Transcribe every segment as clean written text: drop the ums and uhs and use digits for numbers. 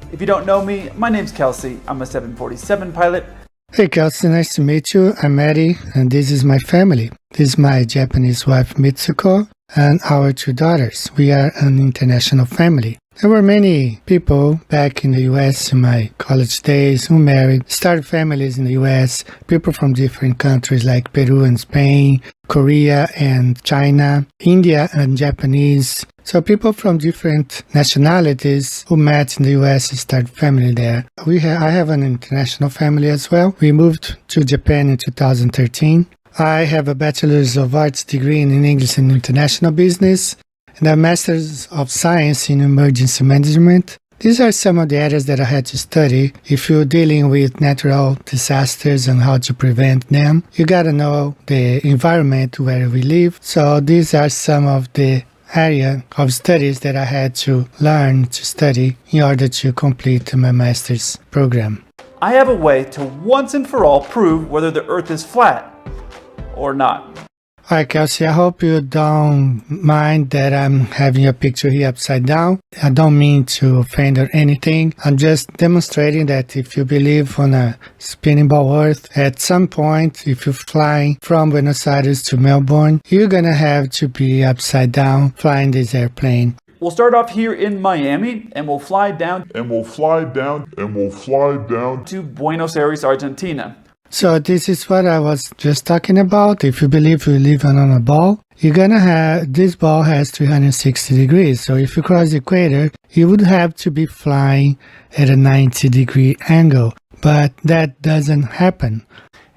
If you don't know me, my name's Kelsey. I'm a 747 pilot. Hey Kelsey, nice to meet you. I'm Eddie, and this is my family. This is my Japanese wife Mitsuko and our 2 daughters. We are an international family. There were many people back in the US in my college days who married, started families in the US, people from different countries like Peru and Spain, Korea and China, India and Japanese. So people from different nationalities who met in the US and started family there. I have an international family as well. We moved to Japan in 2013. I have a Bachelor's of Arts degree in English and International Business and a Master's of Science in Emergency Management. These are some of the areas that I had to study. If you're dealing with natural disasters and how to prevent them, you gotta know the environment where we live. So these are some of the area of studies that I had to learn to study in order to complete my master's program. I have a way to once and for all prove whether the Earth is flat or not. Alright Kelsey, I hope you don't mind that I'm having a picture here upside down. I don't mean to offend or anything. I'm just demonstrating that if you believe on a spinning ball Earth, at some point, if you're flying from Buenos Aires to Melbourne, you're gonna have to be upside down flying this airplane. We'll start off here in Miami and we'll fly down to Buenos Aires, Argentina. So this is what I was just talking about. If you believe you live on a ball, you're gonna have, this ball has 360 degrees. So if you cross the equator, you would have to be flying at a 90-degree angle. But that doesn't happen.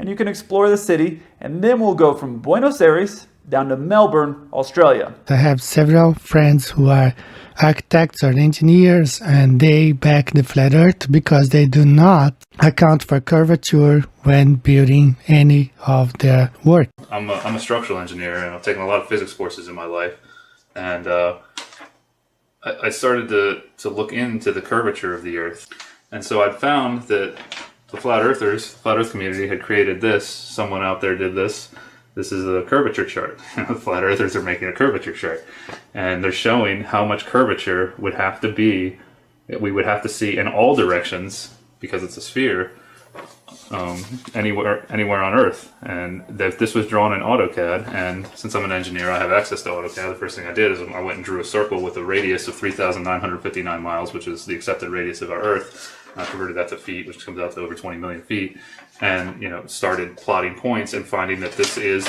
And you can explore the city, and then we'll go from Buenos Aires down to Melbourne, Australia. I have several friends who are architects or engineers, and they back the flat earth because they do not account for curvature when building any of their work. I'm a structural engineer, and I've taken a lot of physics courses in my life, and I started to look into the curvature of the earth, and so I'd found that the flat earth community had created this. Someone out there did this. This is a curvature chart. The flat earthers are making a curvature chart, and they're showing how much curvature would have to be, we would have to see in all directions, because it's a sphere, anywhere on Earth. And this was drawn in AutoCAD, and since I'm an engineer, I have access to AutoCAD. The first thing I did is I went and drew a circle with a radius of 3,959 miles, which is the accepted radius of our Earth. I converted that to feet, which comes out to over 20 million feet, and started plotting points and finding that this is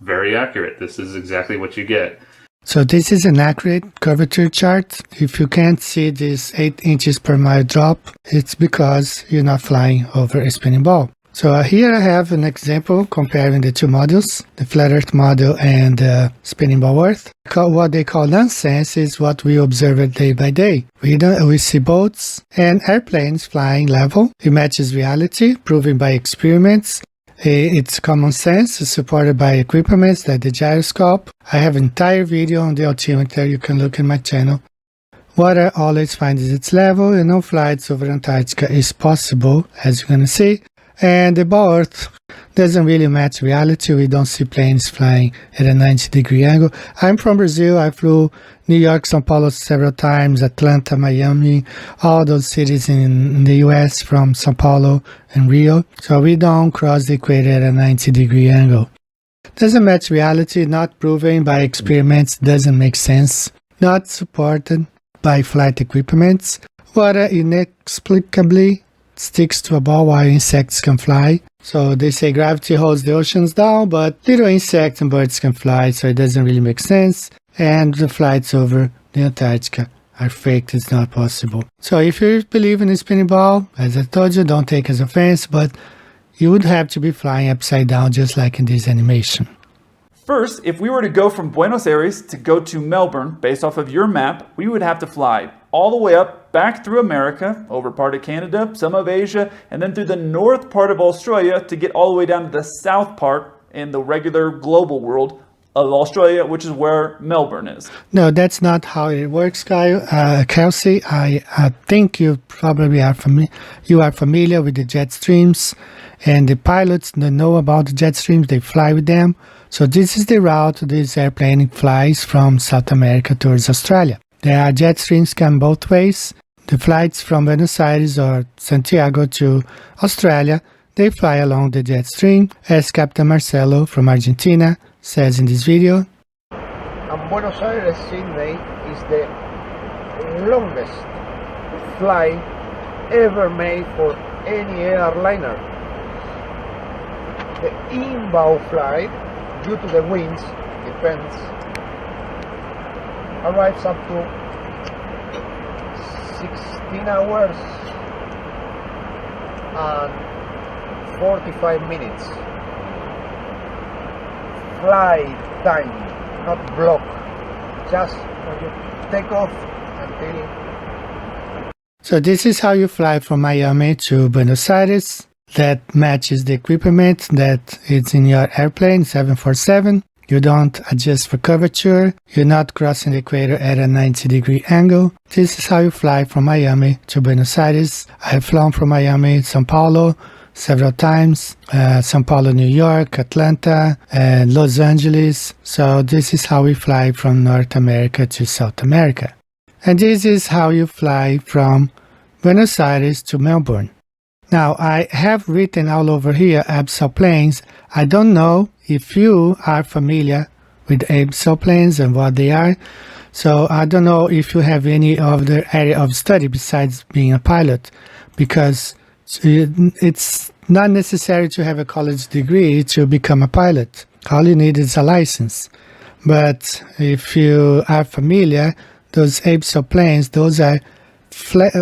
very accurate. This is exactly what you get. So this is an accurate curvature chart. If you can't see this 8 inches per mile drop, it's because you're not flying over a spinning ball. So here I have an example comparing the 2 models, the flat earth model and the spinning ball earth. What they call nonsense is what we observe day by day. We see boats and airplanes flying level. It matches reality, proven by experiments. It's common sense, supported by equipment like the gyroscope. I have an entire video on the altimeter you can look in my channel. Water always finds its level, and no flights over Antarctica is possible, as you're gonna see. And the ball Earth doesn't really match reality. We don't see planes flying at a 90-degree angle. I'm from Brazil. I flew New York, São Paulo several times, Atlanta, Miami, all those cities in the US from São Paulo and Rio. So we don't cross the equator at a 90-degree angle. Doesn't match reality, not proven by experiments, doesn't make sense, not supported by flight equipments. Water inexplicably sticks to a ball while insects can fly. So they say gravity holds the oceans down, but little insects and birds can fly, so it doesn't really make sense. And the flights over the Antarctica are fake, it's not possible. So if you believe in a spinning ball, as I told you, don't take as offense, but you would have to be flying upside down just like in this animation. First, if we were to go from Buenos Aires to go to Melbourne, based off of your map, we would have to fly all the way up, back through America, over part of Canada, some of Asia, and then through the north part of Australia to get all the way down to the south part in the regular global world of Australia, which is where Melbourne is. No, that's not how it works, Kelsey. I think you probably are familiar with the jet streams, and the pilots that know about the jet streams, they fly with them. So this is the route this airplane flies from South America towards Australia. There are jet streams come both ways. The flights from Buenos Aires or Santiago to Australia, they fly along the jet stream, as Captain Marcelo from Argentina says in this video. And Buenos Aires Sydney is the longest flight ever made for any airliner. The inbound flight, due to the winds, depends, arrives up to 16 hours and 45 minutes. Flight time, not block. Just when you take off until... So this is how you fly from Miami to Buenos Aires. That matches the equipment that is in your airplane, 747. You don't adjust for curvature. You're not crossing the equator at a 90-degree angle. This is how you fly from Miami to Buenos Aires. I've flown from Miami, São Paulo, several times. São Paulo, New York, Atlanta, and Los Angeles. So this is how we fly from North America to South America. And this is how you fly from Buenos Aires to Melbourne. Now, I have written all over here Abyssal planes. I don't know if you are familiar with Abyssal planes and what they are. So I don't know if you have any other area of study besides being a pilot, because it's not necessary to have a college degree to become a pilot. All you need is a license. But if you are familiar, those Abyssal planes, those are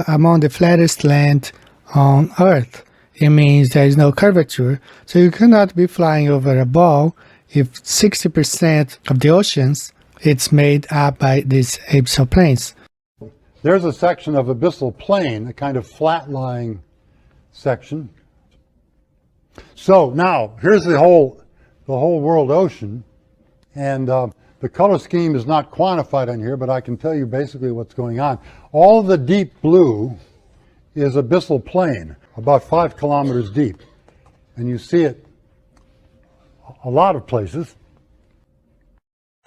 among the flattest land on Earth. It means there is no curvature, so you cannot be flying over a ball if 60% of the oceans it's made up by these abyssal planes. There's a section of abyssal plain, a kind of flat-lying section. So now here's the whole world ocean, and the color scheme is not quantified on here, but I can tell you basically what's going on. All the deep blue is abyssal plain, about 5 kilometers deep, and you see it a lot of places.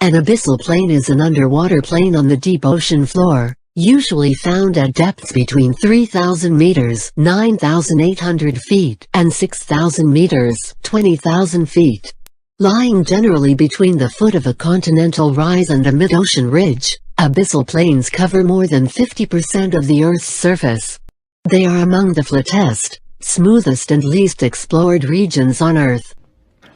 An abyssal plain is an underwater plain on the deep ocean floor, usually found at depths between 3,000 meters (9,800 feet) and 6,000 meters (20,000 feet). Lying generally between the foot of a continental rise and a mid-ocean ridge, abyssal plains cover more than 50% of the Earth's surface. They are among the flattest, smoothest and least explored regions on Earth.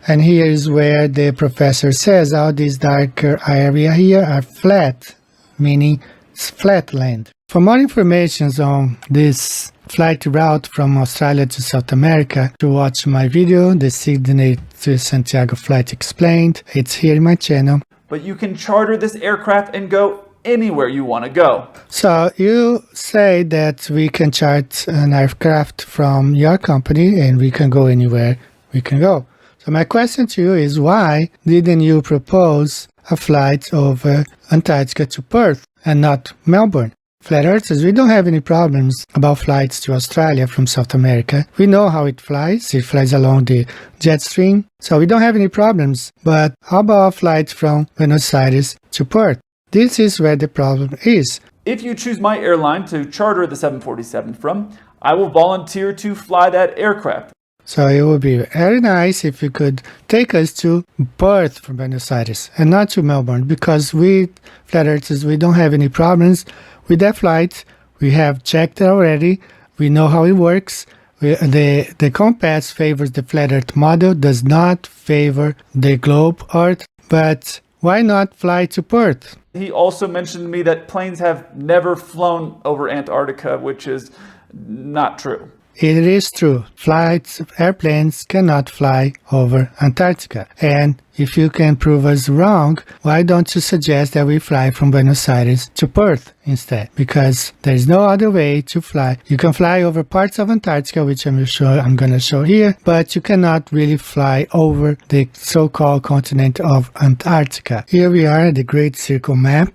And here is where the professor says all these darker area here are flat, meaning it's flat land. For more information on this flight route from Australia to South America, to watch my video, the Sydney to Santiago flight explained. It's here in my channel. But you can charter this aircraft and go anywhere you want to go. So you say that we can chart an aircraft from your company and we can go anywhere we can go. So my question to you is, why didn't you propose a flight over Antarctica to Perth and not Melbourne? Flat Earthers, we don't have any problems about flights to Australia from South America. We know how it flies. It flies along the jet stream. So we don't have any problems. But how about a flight from Buenos Aires to Perth? This is where the problem is. If you choose my airline to charter the 747 from, I will volunteer to fly that aircraft. So it would be very nice if you could take us to Perth from Buenos Aires and not to Melbourne, because we, Flat Earthers, we don't have any problems with that flight. We have checked it already. We know how it works. The compass favors the Flat Earth model, does not favor the globe Earth. But why not fly to Perth? He also mentioned to me that planes have never flown over Antarctica, which is not true. It is true. Airplanes cannot fly over Antarctica. And if you can prove us wrong, why don't you suggest that we fly from Buenos Aires to Perth instead? Because there is no other way to fly. You can fly over parts of Antarctica, which I'm going to show here, but you cannot really fly over the so-called continent of Antarctica. Here we are at the Great Circle map.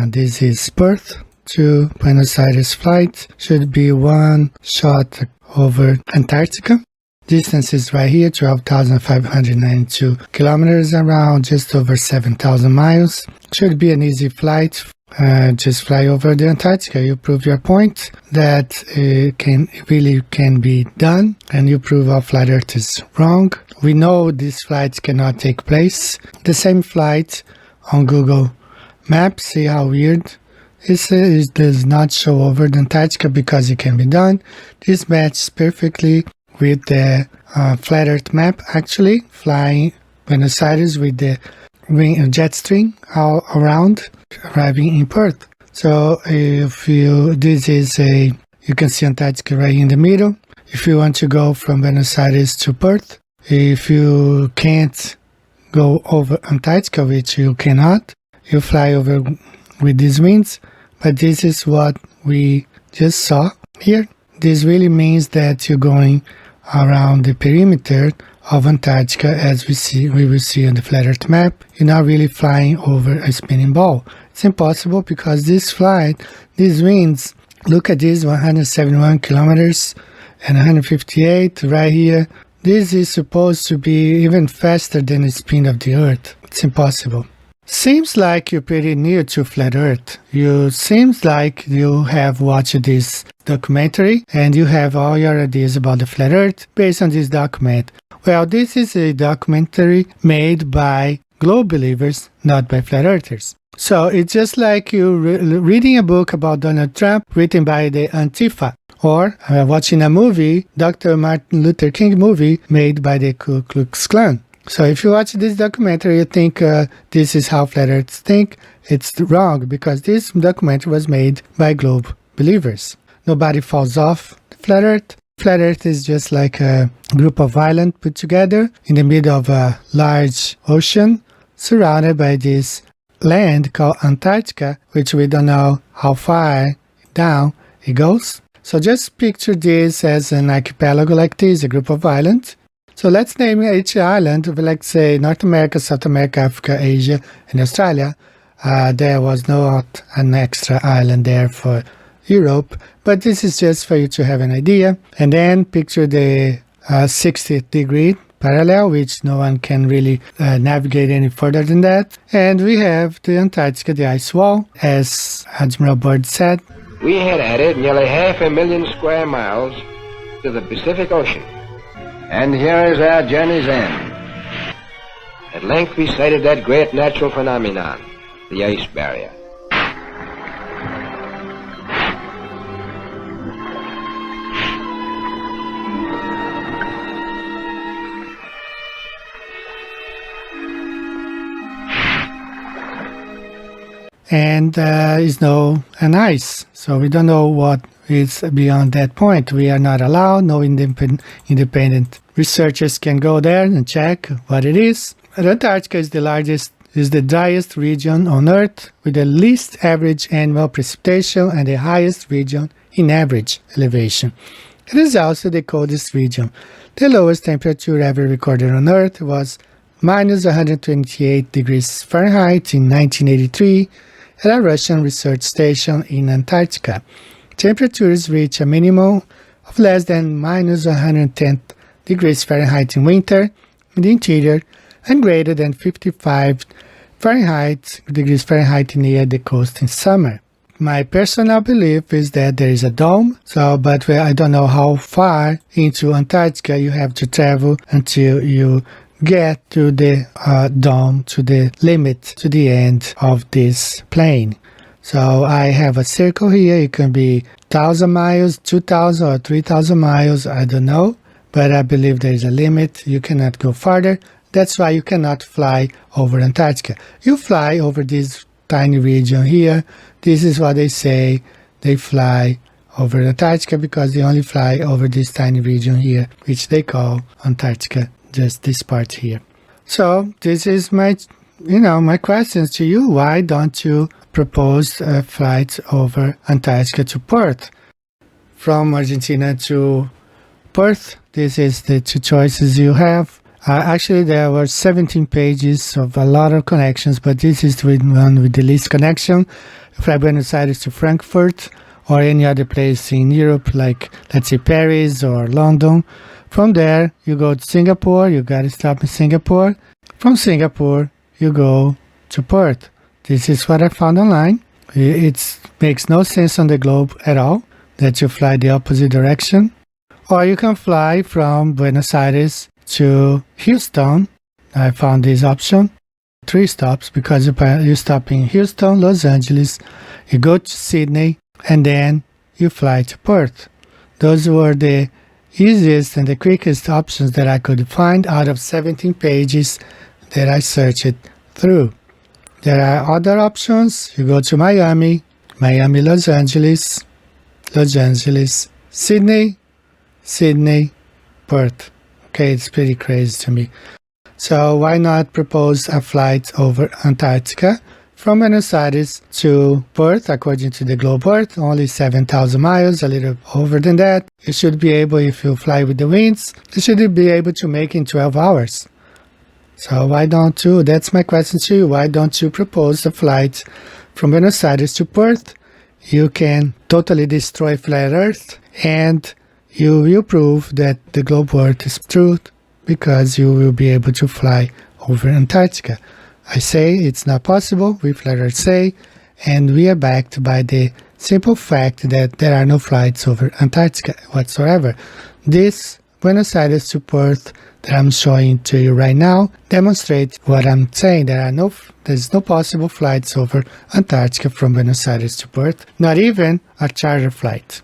This is Perth to Buenos Aires flight. Should be one shot over Antarctica. Distance is right here, 12,592 kilometers, around just over 7,000 miles. Should be an easy flight just fly over the Antarctica. You prove your point that it can be done, and you prove our flat Earth is wrong. We know these flights cannot take place. The same flight on Google Maps, see how weird it does not show over the Antarctica because it can be done. This matches perfectly with the flat Earth map, actually, flying Buenos Aires with the jet stream all around, arriving in Perth. So if you can see Antarctica right in the middle. If you want to go from Buenos Aires to Perth, if you can't go over Antarctica, which you cannot, you fly over with these winds. But this is what we just saw here. This really means that you're going around the perimeter of Antarctica, as we will see on the flat Earth map. You're not really flying over a spinning ball. It's impossible because this flight, these winds, look at this, 171 kilometers and 158 right here. This is supposed to be even faster than the spin of the Earth. It's impossible. Seems like you're pretty near to flat Earth. Seems like you have watched this documentary and you have all your ideas about the flat Earth based on this document. Well, this is a documentary made by globe believers, not by flat earthers. So it's just like you reading a book about Donald Trump written by the Antifa, or watching a movie, Dr. Martin Luther King movie made by the Ku Klux Klan. So if you watch this documentary, you think this is how flat earthers think. It's wrong, because this documentary was made by globe believers. Nobody falls off the flat earth. Flat Earth is just like a group of islands put together in the middle of a large ocean, surrounded by this land called Antarctica, which we don't know how far down it goes. So just picture this as an archipelago like this, a group of islands. So let's name each island, let's say North America, South America, Africa, Asia, and Australia. There was not an extra island there for Europe, but this is just for you to have an idea. And then picture the 60th degree parallel, which no one can really navigate any further than that. And we have the Antarctica, the ice wall, as Admiral Byrd said. We had added nearly 500,000 square miles to the Pacific Ocean. And here is our journey's end. At length we sighted that great natural phenomenon, the ice barrier. And is no an ice, so we don't know what is beyond that point. We are not allowed. No independent researchers can go there and check what it is. Antarctica is the driest region on Earth, with the least average annual precipitation and the highest region in average elevation. It is also the coldest region. The lowest temperature ever recorded on Earth was minus 128 degrees Fahrenheit in 1983 at a Russian research station in Antarctica. Temperatures reach a minimum of less than minus 110 degrees Fahrenheit in winter in the interior and greater than 55 degrees Fahrenheit near the coast in summer. My personal belief is that there is a dome, but I don't know how far into Antarctica you have to travel until you get to the dome, to the limit, to the end of this plane. So I have a circle here. It can be 1,000 miles, 2,000 or 3,000 miles, I don't know, but I believe there is a limit. You cannot go farther. That's why you cannot fly over Antarctica. You fly over this tiny region here. This is what they say. They fly over Antarctica because they only fly over this tiny region here, which they call Antarctica, just this part here. So this is my questions to you. Why don't you propose a flight over Antarctica to Perth? From Argentina to Perth, this is the two choices you have. Actually, there were 17 pages of a lot of connections, but this is the one with the least connection. From Buenos Aires to Frankfurt or any other place in Europe, like let's say Paris or London. From there, you go to Singapore. You got to stop in Singapore. From Singapore, you go to Perth. This is what I found online. It makes no sense on the globe at all that you fly the opposite direction. Or you can fly from Buenos Aires to Houston. I found this option. 3 stops, because you stop in Houston, Los Angeles, you go to Sydney, and then you fly to Perth. Those were the easiest and the quickest options that I could find out of 17 pages that I searched through. There are other options. You go to Miami, Los Angeles, Sydney, Perth. Okay, it's pretty crazy to me. So why not propose a flight over Antarctica from Buenos Aires to Perth, according to the Globe Earth, only 7,000 miles, a little over than that. You should be able, if you fly with the winds, you should be able to make in 12 hours. So why don't you, that's my question to you, why don't you propose a flight from Buenos Aires to Perth? You can totally destroy flat Earth, and you will prove that the Globe Earth is true, because you will be able to fly over Antarctica. I say it's not possible, we flat Earth say, and we are backed by the simple fact that there are no flights over Antarctica whatsoever. This Buenos Aires to Perth that I'm showing to you right now demonstrates what I'm saying. There's no possible flights over Antarctica from Buenos Aires to Perth, not even a charter flight.